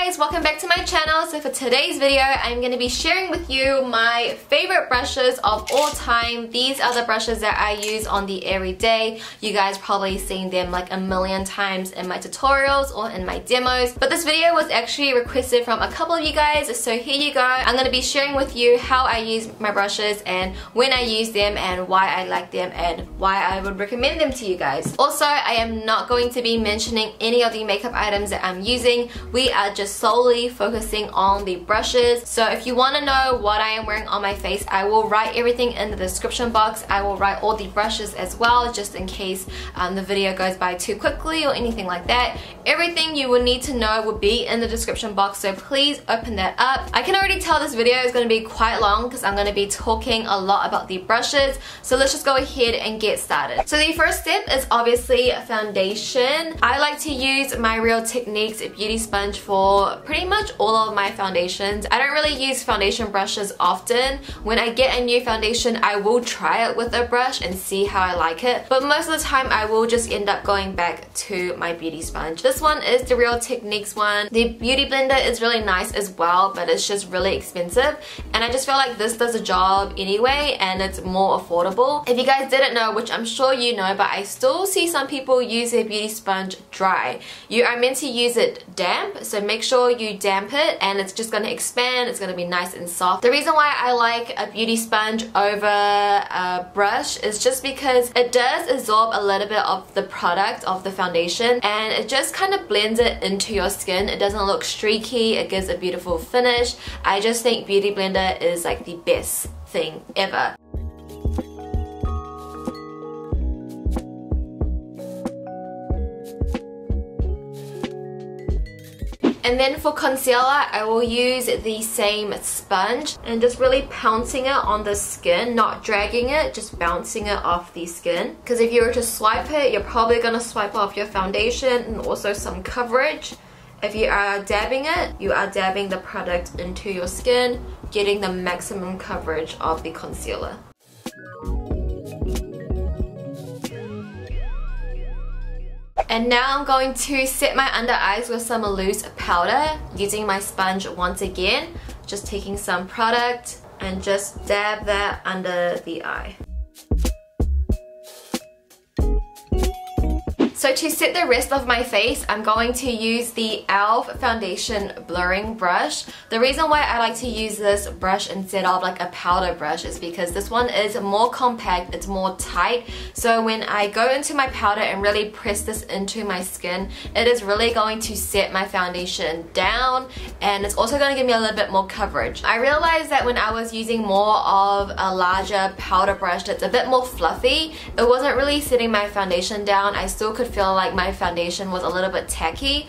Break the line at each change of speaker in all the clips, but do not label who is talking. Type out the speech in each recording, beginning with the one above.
guys, welcome back to my channel. So for today's video, I'm going to be sharing with you my favorite brushes of all time. These are the brushes that I use on the everyday. You guys probably seen them like a million times in my tutorials or in my demos. But this video was actually requested from a couple of you guys, so here you go. I'm going to be sharing with you how I use my brushes and when I use them and why I like them and why I would recommend them to you guys. Also, I am not going to be mentioning any of the makeup items that I'm using. We are just solely focusing on the brushes. So if you want to know what I am wearing on my face, I will write everything in the description box. I will write all the brushes as well, just in case the video goes by too quickly or anything like that. Everything you will need to know will be in the description box, so please open that up. I can already tell this video is going to be quite long because I'm going to be talking a lot about the brushes. So let's just go ahead and get started. So the first step is obviously foundation. I like to use my Real Techniques beauty sponge for pretty much all of my foundations. I don't really use foundation brushes often. When I get a new foundation, I will try it with a brush and see how I like it, but most of the time I will just end up going back to my beauty sponge. This one is the Real Techniques one. The beauty blender is really nice as well, but it's just really expensive, and I just feel like this does a job anyway and it's more affordable. If you guys didn't know, which I'm sure you know, but I still see some people use their beauty sponge dry. You are meant to use it damp, so make sure you damp it and it's just going to expand. It's going to be nice and soft. The reason why I like a beauty sponge over a brush is just because it does absorb a little bit of the product of the foundation and it just kind of blends it into your skin. It doesn't look streaky. It gives a beautiful finish. I just think Beauty Blender is like the best thing ever. And then for concealer, I will use the same sponge and just really pouncing it on the skin, not dragging it, just bouncing it off the skin. Because if you were to swipe it, you're probably going to swipe off your foundation and also some coverage. If you are dabbing it, you are dabbing the product into your skin, getting the maximum coverage of the concealer. And now I'm going to set my under eyes with some loose powder, using my sponge once again, just taking some product and just dab that under the eye. So to set the rest of my face, I'm going to use the e.l.f. foundation blurring brush. The reason why I like to use this brush instead of like a powder brush is because this one is more compact, it's more tight. So when I go into my powder and really press this into my skin, it is really going to set my foundation down, and it's also going to give me a little bit more coverage. I realized that when I was using more of a larger powder brush that's a bit more fluffy, it wasn't really setting my foundation down. I still could feel like my foundation was a little bit tacky.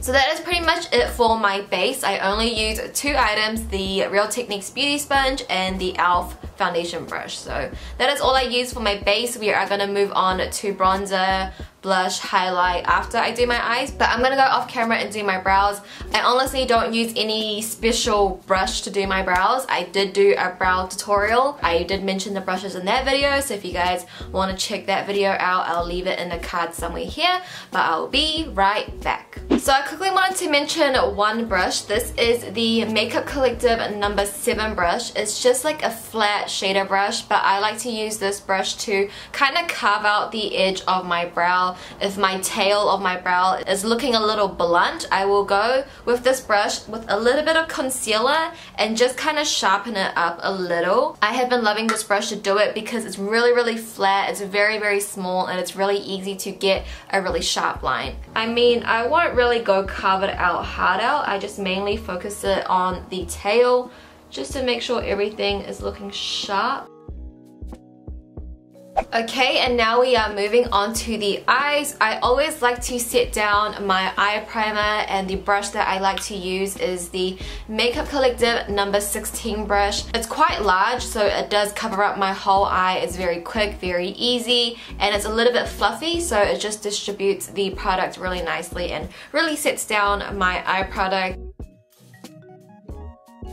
So that is pretty much it for my base. I only use two items, the Real Techniques beauty sponge and the e.l.f. foundation brush. So that is all I use for my base. We are going to move on to bronzer, blush, highlight after I do my eyes, but I'm gonna go off camera and do my brows. I honestly don't use any special brush to do my brows. I did do a brow tutorial. I did mention the brushes in that video, so if you guys want to check that video out, I'll leave it in the card somewhere here, but I'll be right back. So I quickly wanted to mention one brush. This is the Makeup Collective No. 7 brush. It's just like a flat shader brush, but I like to use this brush to kind of carve out the edge of my brow. If my tail of my brow is looking a little blunt, I will go with this brush with a little bit of concealer and just kind of sharpen it up a little. I have been loving this brush to do it because it's really flat, it's very small, and it's really easy to get a really sharp line. I mean, I won't really go carve it out hard out, I just mainly focus it on the tail just to make sure everything is looking sharp. Okay, and now we are moving on to the eyes. I always like to set down my eye primer, and the brush that I like to use is the Makeup Collective No. 16 brush. It's quite large, so it does cover up my whole eye. It's very quick, very easy, and it's a little bit fluffy, so it just distributes the product really nicely and really sets down my eye product.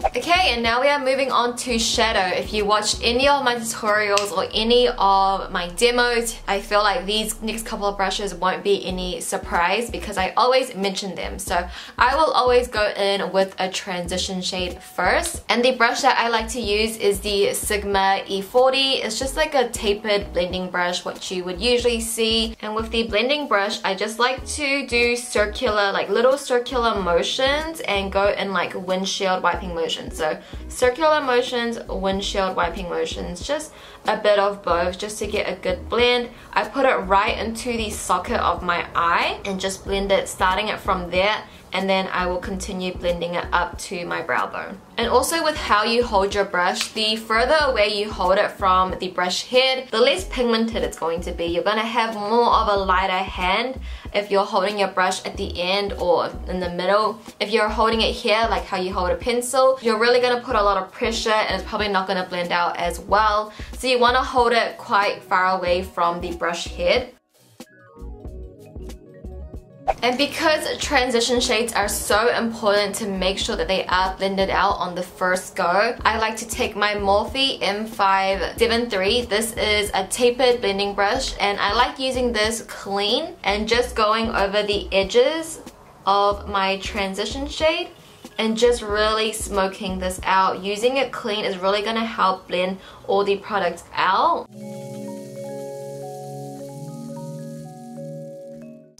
Okay, and now we are moving on to shadow. If you watched any of my tutorials or any of my demos, I feel like these next couple of brushes won't be any surprise because I always mention them. So I will always go in with a transition shade first. And the brush that I like to use is the Sigma E40. It's just like a tapered blending brush, what you would usually see. And with the blending brush, I just like to do circular, like little circular motions and go in like windshield wiping motions. So circular motions, windshield wiping motions, just a bit of both just to get a good blend. I put it right into the socket of my eye and just blend it, starting it from there, and then I will continue blending it up to my brow bone. And also with how you hold your brush, the further away you hold it from the brush head, the less pigmented it's going to be. You're going to have more of a lighter hand if you're holding your brush at the end or in the middle. If you're holding it here, like how you hold a pencil, you're really going to put a lot of pressure and it's probably not going to blend out as well. So you want to hold it quite far away from the brush head. And because transition shades are so important to make sure that they are blended out on the first go, I like to take my Morphe M573. This is a tapered blending brush and I like using this clean and just going over the edges of my transition shade and just really smoking this out. Using it clean is really going to help blend all the products out.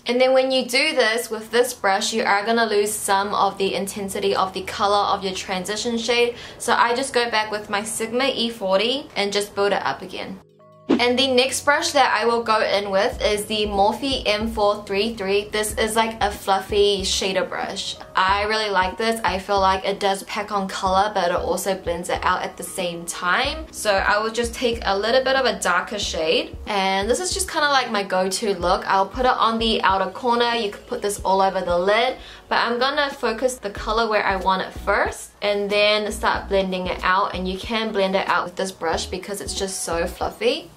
And then when you do this with this brush, you are going to lose some of the intensity of the color of your transition shade. So I just go back with my Sigma E40 and just build it up again. And the next brush that I will go in with is the Morphe M433. This is like a fluffy shader brush. I really like this. I feel like it does pack on color, but it also blends it out at the same time. So I will just take a little bit of a darker shade. And this is just kind of like my go-to look. I'll put it on the outer corner. You could put this all over the lid. But I'm gonna focus the color where I want it first and then start blending it out. And you can blend it out with this brush because it's just so fluffy.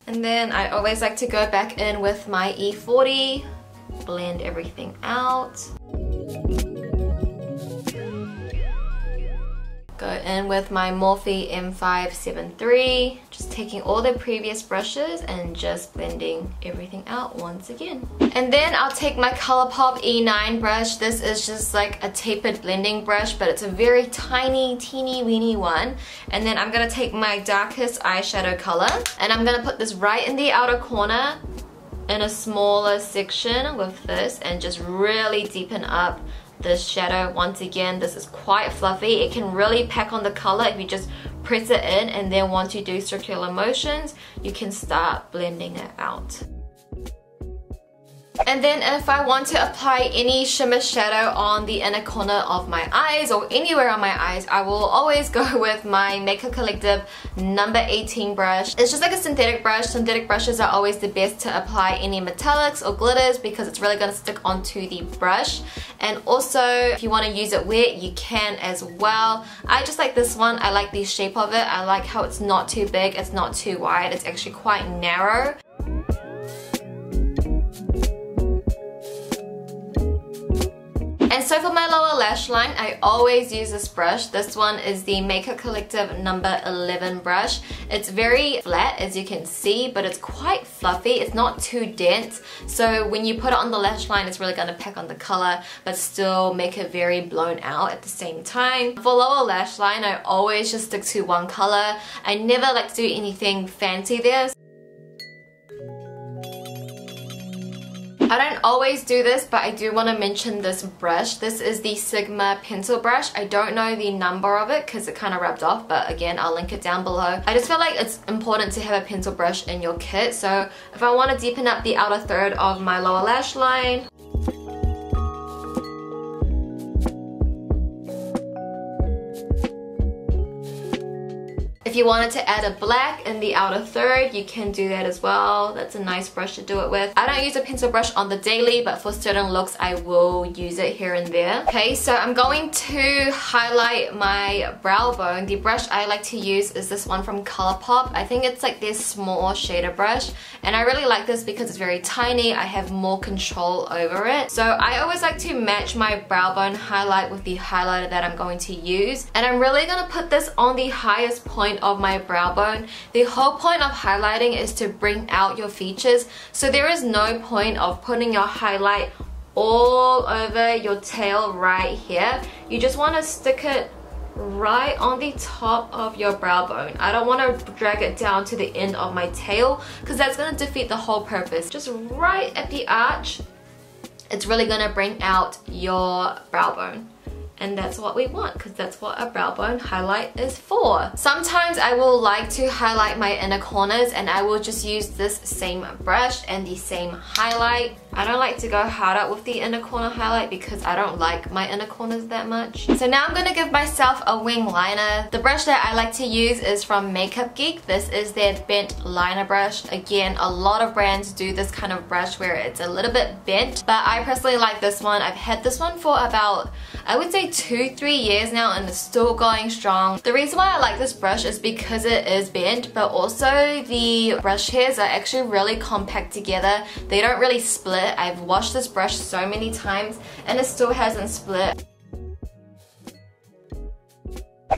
And then I always like to go back in with my E40, blend everything out. Go in with my Morphe M573, just taking all the previous brushes and just blending everything out once again. And then I'll take my Colourpop E9 brush. This is just like a tapered blending brush, but it's a very tiny, teeny weeny one. And then I'm gonna take my darkest eyeshadow color and I'm gonna put this right in the outer corner in a smaller section with this and just really deepen up this shadow. Once again, this is quite fluffy. It can really pack on the color if you just press it in, and then once you do circular motions, you can start blending it out. And then if I want to apply any shimmer shadow on the inner corner of my eyes or anywhere on my eyes, I will always go with my Makeup Collective number 18 brush. It's just like a synthetic brush. Synthetic brushes are always the best to apply any metallics or glitters because it's really going to stick onto the brush. And also, if you want to use it wet, you can as well. I just like this one. I like the shape of it. I like how it's not too big, it's not too wide, it's actually quite narrow. And so for my lower lash line, I always use this brush. This one is the Makeup Collective number 11 brush. It's very flat, as you can see, but it's quite fluffy. It's not too dense. So when you put it on the lash line, it's really going to pack on the color, but still make it very blown out at the same time. For lower lash line, I always just stick to one color. I never like to do anything fancy there. I don't always do this, but I do want to mention this brush. This is the Sigma pencil brush. I don't know the number of it because it kind of rubbed off, but again, I'll link it down below. I just feel like it's important to have a pencil brush in your kit. So if I want to deepen up the outer third of my lower lash line, if If you wanted to add a black in the outer third, you can do that as well. That's a nice brush to do it with. I don't use a pencil brush on the daily, but for certain looks I will use it here and there. Okay, so I'm going to highlight my brow bone. The brush I like to use is this one from Colourpop. I think it's like this small shader brush, and I really like this because it's very tiny. I have more control over it. So I always like to match my brow bone highlight with the highlighter that I'm going to use, and I'm really gonna put this on the highest point of my brow bone. The whole point of highlighting is to bring out your features, so there is no point of putting your highlight all over your tail right here. You just want to stick it right on the top of your brow bone. I don't want to drag it down to the end of my tail because that's going to defeat the whole purpose. Just right at the arch, it's really going to bring out your brow bone. And that's what we want, because that's what a brow bone highlight is for. Sometimes I will like to highlight my inner corners, and I will just use this same brush and the same highlight. I don't like to go harder with the inner corner highlight because I don't like my inner corners that much. So now I'm going to give myself a wing liner. The brush that I like to use is from Geek. This is their bent liner brush. Again, a lot of brands do this kind of brush where it's a little bit bent, but I personally like this one. I've had this one for about, I would say 2-3 years now, and it's still going strong. The reason why I like this brush is because it is bent, but also the brush hairs are actually really compact together. They don't really split. I've washed this brush so many times and it still hasn't split.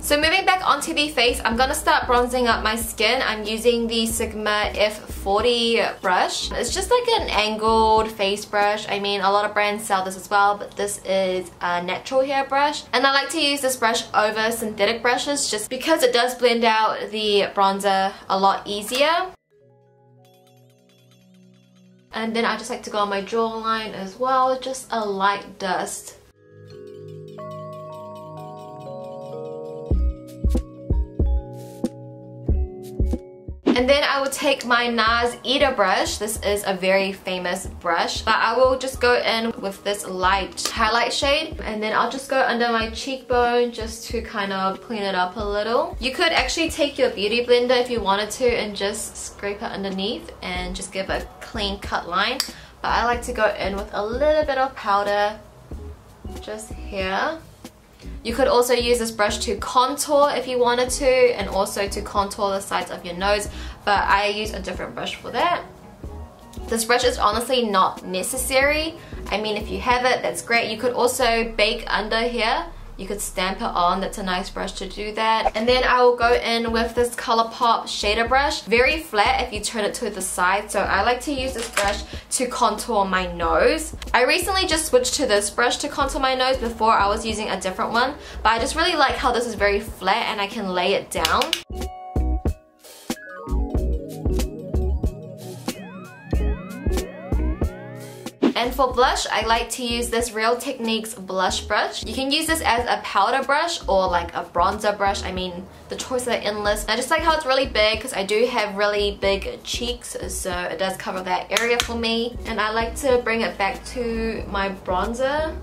So moving back onto the face, I'm going to start bronzing up my skin. I'm using the Sigma F40 brush. It's just like an angled face brush. I mean, a lot of brands sell this as well, but this is a natural hair brush. And I like to use this brush over synthetic brushes just because it does blend out the bronzer a lot easier. And then I just like to go on my jawline as well, just a light dust. And then I will take my NARS Eater brush. This is a very famous brush, but I will just go in with this light highlight shade, and then I'll just go under my cheekbone just to kind of clean it up a little. You could actually take your beauty blender if you wanted to and just scrape it underneath and just give a clean cut line, but I like to go in with a little bit of powder just here. You could also use this brush to contour if you wanted to, and also to contour the sides of your nose, but I use a different brush for that. This brush is honestly not necessary. I mean, if you have it, that's great. You could also bake under here. You could stamp it on. That's a nice brush to do that. And then I will go in with this Colourpop shader brush. Very flat if you turn it to the side. So I like to use this brush to contour my nose. I recently just switched to this brush to contour my nose. Before I was using a different one. But I just really like how this is very flat and I can lay it down. And for blush, I like to use this Real Techniques blush brush. You can use this as a powder brush or like a bronzer brush. I mean, the choices are endless. I just like how it's really big because I do have really big cheeks, so it does cover that area for me. And I like to bring it back to my bronzer.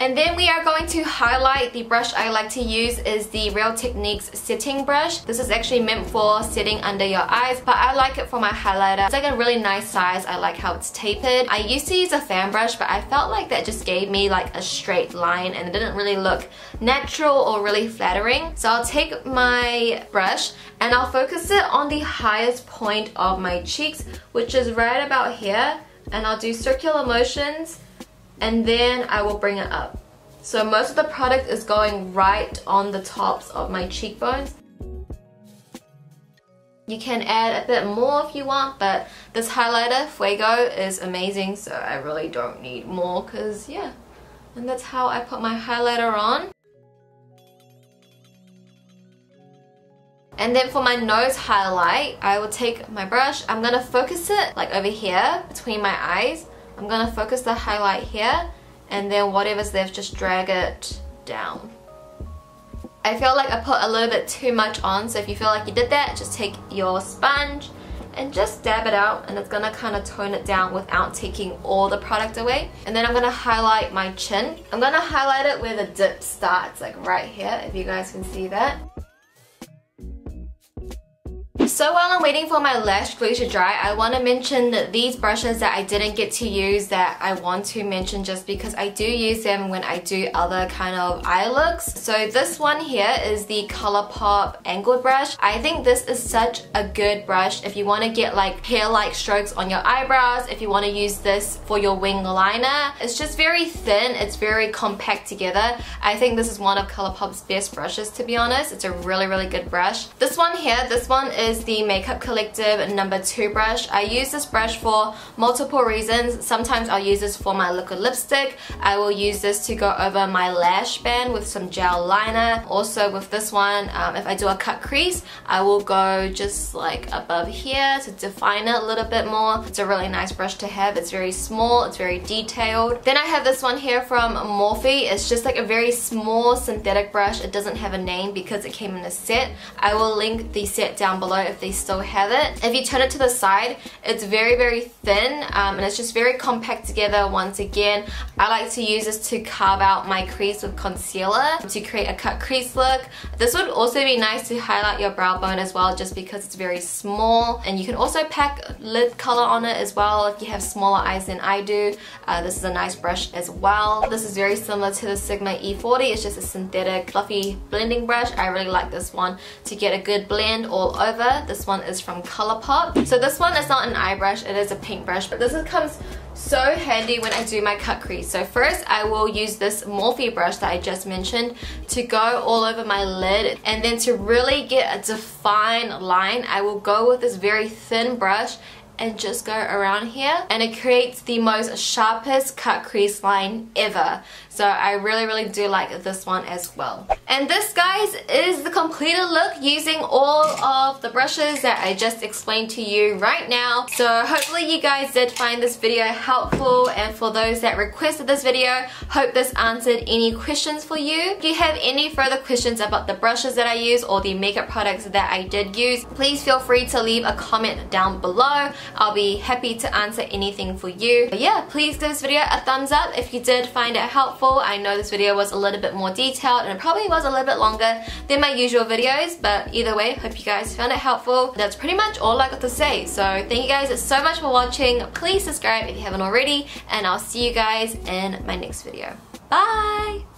And then we are going to highlight. The brush I like to use is the Real Techniques setting brush. This is actually meant for setting under your eyes, but I like it for my highlighter. It's like a really nice size. I like how it's tapered. I used to use a fan brush, but I felt like that just gave me like a straight line and it didn't really look natural or really flattering. So I'll take my brush and I'll focus it on the highest point of my cheeks, which is right about here, and I'll do circular motions. And then I will bring it up. So most of the product is going right on the tops of my cheekbones. You can add a bit more if you want, but this highlighter, Fuego, is amazing, so I really don't need more because, yeah. And that's how I put my highlighter on. And then for my nose highlight, I will take my brush. I'm going to focus it like over here between my eyes. I'm going to focus the highlight here, and then whatever's left, just drag it down. I feel like I put a little bit too much on, so if you feel like you did that, just take your sponge and just dab it out, and it's gonna kind of tone it down without taking all the product away. And then I'm gonna highlight my chin. I'm gonna highlight it where the dip starts, like right here, if you guys can see that. So while I'm waiting for my lash glue to dry, I want to mention that these brushes that I didn't get to use that I want to mention just because I do use them when I do other kind of eye looks. So this one here is the Colourpop angled brush. I think this is such a good brush if you want to get like hair-like strokes on your eyebrows, if you want to use this for your wing liner. It's just very thin, it's very compact together. I think this is one of Colourpop's best brushes, to be honest. It's a really, really good brush. This one here, this one is the Makeup Collective number 2 brush. I use this brush for multiple reasons. Sometimes I'll use this for my liquid lipstick. I will use this to go over my lash band with some gel liner. Also with this one, if I do a cut crease, I will go just like above here to define it a little bit more. It's a really nice brush to have. It's very small, it's very detailed. Then I have this one here from Morphe. It's just like a very small synthetic brush. It doesn't have a name because it came in a set. I will link the set down below if they still have it. If you turn it to the side, it's very, very thin, and it's just very compact together. Once again, I like to use this to carve out my crease with concealer to create a cut crease look. This would also be nice to highlight your brow bone as well, just because it's very small, and you can also pack lid color on it as well if you have smaller eyes than I do. This is a nice brush as well. This is very similar to the Sigma E40. It's just a synthetic fluffy blending brush. I really like this one to get a good blend all over. This one is from Colourpop. So this one is not an eye brush, it is a paintbrush, but this comes so handy when I do my cut crease. So first I will use this Morphe brush that I just mentioned to go all over my lid, and then to really get a defined line, I will go with this very thin brush and just go around here, and it creates the most sharpest cut crease line ever. So I really, really do like this one as well. And this, guys, is the completed look using all of the brushes that I just explained to you right now. So hopefully you guys did find this video helpful, and for those that requested this video, hope this answered any questions for you. If you have any further questions about the brushes that I use or the makeup products that I did use, please feel free to leave a comment down below. I'll be happy to answer anything for you. But yeah, please give this video a thumbs up if you did find it helpful. I know this video was a little bit more detailed and it probably was a little bit longer than my usual videos, but either way, hope you guys found it helpful. That's pretty much all I got to say. So thank you guys so much for watching. Please subscribe if you haven't already, and I'll see you guys in my next video. Bye!